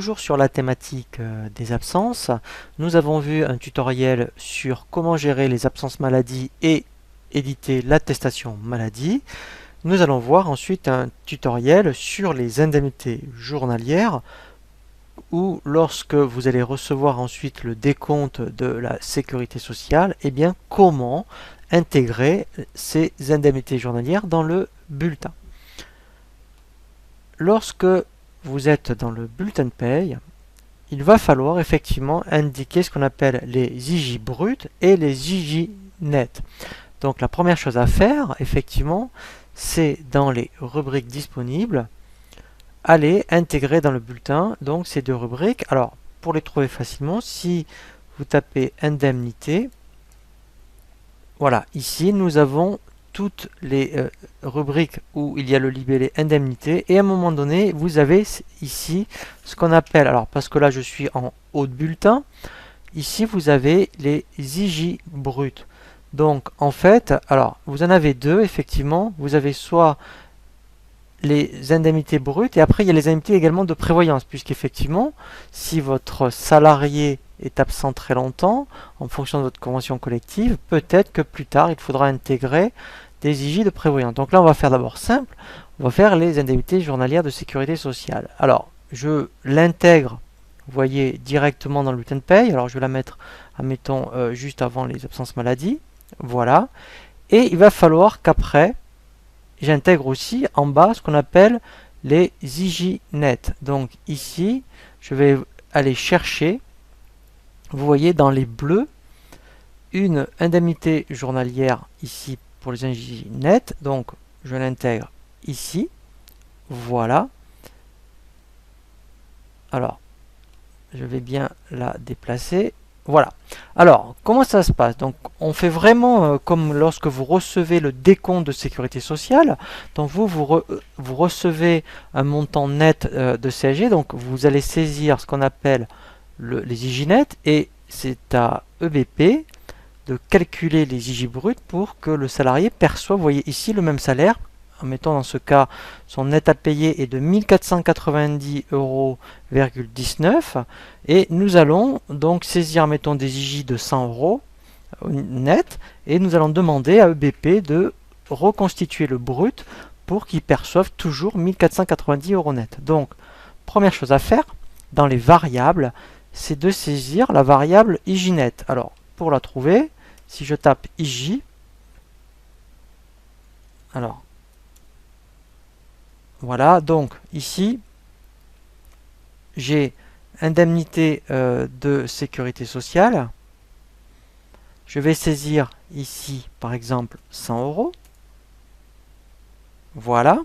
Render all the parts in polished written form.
toujours sur la thématique des absences. Nous avons vu un tutoriel sur comment gérer les absences maladie et éditer l'attestation maladie. Nous allons voir ensuite un tutoriel sur les indemnités journalières où lorsque vous allez recevoir ensuite le décompte de la sécurité sociale, eh bien comment intégrer ces indemnités journalières dans le bulletin. Lorsque vous êtes dans le bulletin de paye, il va falloir effectivement indiquer ce qu'on appelle les IJ bruts et les IJ nets. Donc la première chose à faire, effectivement, c'est dans les rubriques disponibles, aller intégrer dans le bulletin donc ces deux rubriques. Alors, pour les trouver facilement, si vous tapez indemnité, voilà, ici nous avons toutes les rubriques où il y a le libellé indemnité et à un moment donné vous avez ici ce qu'on appelle, alors parce que là je suis en haut de bulletin, ici vous avez les IJ bruts. Donc en fait, alors vous en avez deux effectivement, vous avez soit les indemnités brutes et après il y a les indemnités également de prévoyance, puisqu'effectivement si votre salarié est absent très longtemps, en fonction de votre convention collective, peut-être que plus tard il faudra intégrer des IJ de prévoyance. Donc là on va faire d'abord simple, on va faire les indemnités journalières de sécurité sociale. Alors je l'intègre, vous voyez, directement dans le bulletin de paye. Alors je vais la mettre, admettons, juste avant les absences maladie, voilà, et il va falloir qu'après j'intègre aussi en bas ce qu'on appelle les IJ nets. Donc ici je vais aller chercher, vous voyez dans les bleus, une indemnité journalière ici pour les IJ nets, donc je l'intègre ici, voilà. Alors, je vais bien la déplacer, voilà. Alors, comment ça se passe? Donc, on fait vraiment comme lorsque vous recevez le décompte de sécurité sociale. Donc, vous recevez un montant net de CSG, donc vous allez saisir ce qu'on appelle les IJ nets, et c'est à EBP de calculer les IJ bruts pour que le salarié perçoive, vous voyez ici, le même salaire. En mettant dans ce cas, son net à payer est de 1490,19 € et nous allons donc saisir, mettons, des IJ de 100 € net et nous allons demander à EBP de reconstituer le brut pour qu'il perçoive toujours 1490 € net. Donc, première chose à faire dans les variables, c'est de saisir la variable IJ net. Alors, pour la trouver, si je tape IJ, alors, voilà, donc ici, j'ai indemnité de sécurité sociale. Je vais saisir ici, par exemple, 100 €. Voilà.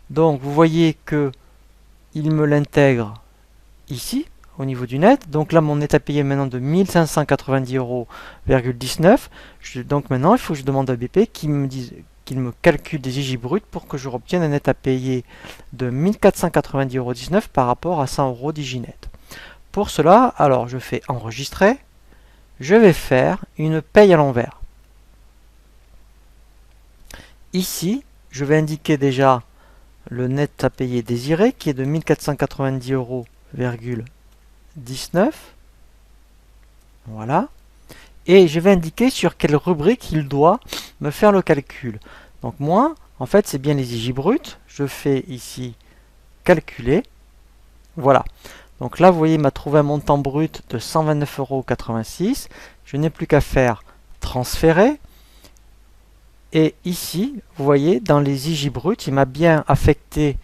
Donc, vous voyez que il me l'intègre ici, au niveau du net. Donc là, mon net à payer est maintenant de 1590,19 €. Donc maintenant, il faut que je demande à BP qu'il me calcule des IJ bruts pour que je obtienne un net à payer de 1490,19 € par rapport à 100 € d'IJ net. Pour cela, alors je fais enregistrer. Je vais faire une paye à l'envers. Ici, je vais indiquer déjà le net à payer désiré qui est de 1490,19 €. Voilà. Et je vais indiquer sur quelle rubrique il doit me faire le calcul. Donc moi, en fait, c'est bien les IJ bruts. Je fais ici calculer. Voilà. Donc là, vous voyez, il m'a trouvé un montant brut de 129,86 €. Je n'ai plus qu'à faire transférer. Et ici, vous voyez, dans les IJ bruts, il m'a bien affecté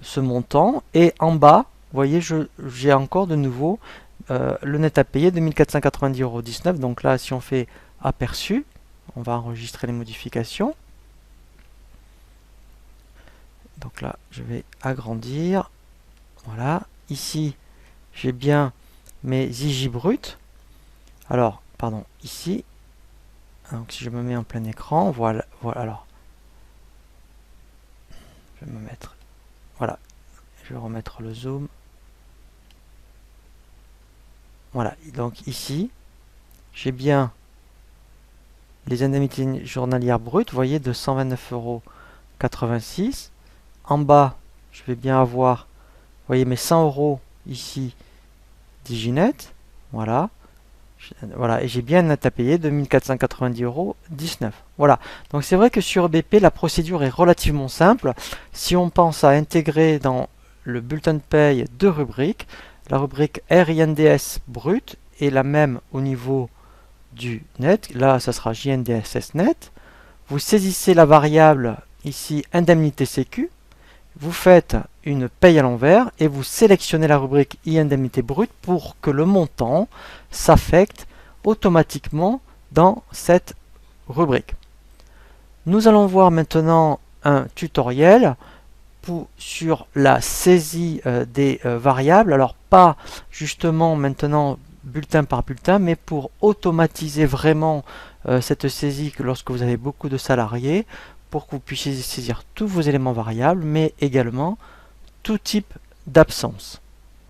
ce montant. Et en bas, vous voyez, j'ai encore de nouveau le net à payer de 1490,19 €. Donc là, si on fait aperçu, on va enregistrer les modifications. Donc là, je vais agrandir. Voilà. Ici, j'ai bien mes IJ bruts. Alors, pardon, ici. Donc si je me mets en plein écran, voilà, voilà. Alors, je vais me mettre. Voilà. Je vais remettre le zoom. Voilà, donc ici, j'ai bien les indemnités journalières brutes, vous voyez, de 129,86 €. En bas, je vais bien avoir, vous voyez, mes 100 € ici Diginet, voilà. Voilà, et j'ai bien net à payer, 2490,19 €. Voilà, donc c'est vrai que sur EBP, la procédure est relativement simple. Si on pense à intégrer dans le bulletin de paye deux rubriques, la rubrique RINDS brut est la même au niveau du net. Là, ça sera JNDSS net. Vous saisissez la variable ici indemnité sécu. Vous faites une paye à l'envers et vous sélectionnez la rubrique indemnité brute pour que le montant s'affecte automatiquement dans cette rubrique. Nous allons voir maintenant un tutoriel sur la saisie des variables. Alors pas justement maintenant bulletin par bulletin, mais pour automatiser vraiment cette saisie lorsque vous avez beaucoup de salariés, pour que vous puissiez saisir tous vos éléments variables, mais également tout type d'absence.